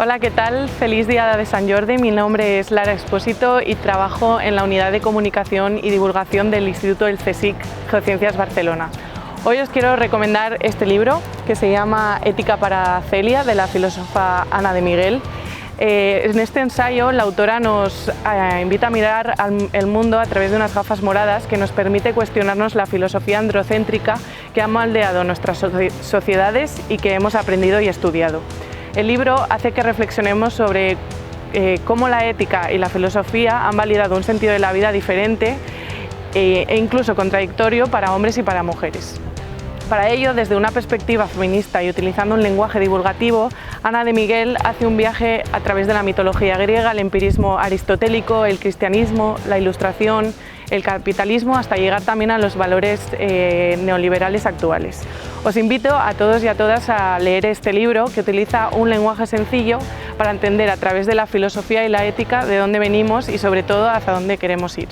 Hola, ¿qué tal? Feliz Día de Sant Jordi. Mi nombre es Lara Expósito y trabajo en la Unidad de Comunicación y Divulgación del Instituto del CSIC Geociencias Barcelona. Hoy os quiero recomendar este libro que se llama Ética para Celia, de la filósofa Ana de Miguel. En este ensayo la autora nos invita a mirar el mundo a través de unas gafas moradas que nos permite cuestionarnos la filosofía androcéntrica que ha moldeado nuestras sociedades y que hemos aprendido y estudiado. El libro hace que reflexionemos sobre cómo la ética y la filosofía han validado un sentido de la vida diferente e incluso contradictorio para hombres y para mujeres. Para ello, desde una perspectiva feminista y utilizando un lenguaje divulgativo, Ana de Miguel hace un viaje a través de la mitología griega, el empirismo aristotélico, el cristianismo, la ilustración, el capitalismo, hasta llegar también a los valores neoliberales actuales. Os invito a todos y a todas a leer este libro, que utiliza un lenguaje sencillo para entender a través de la filosofía y la ética de dónde venimos y sobre todo hacia dónde queremos ir.